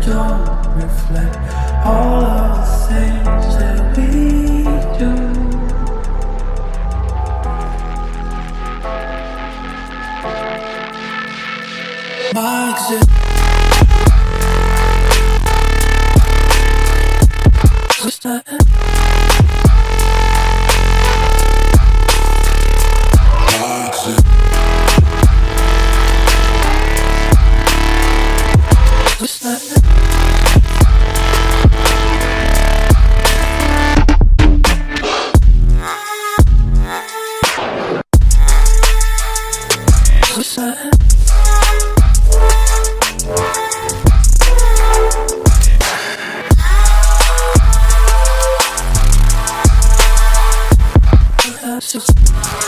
don't reflect all of the things that we do. My existence was that just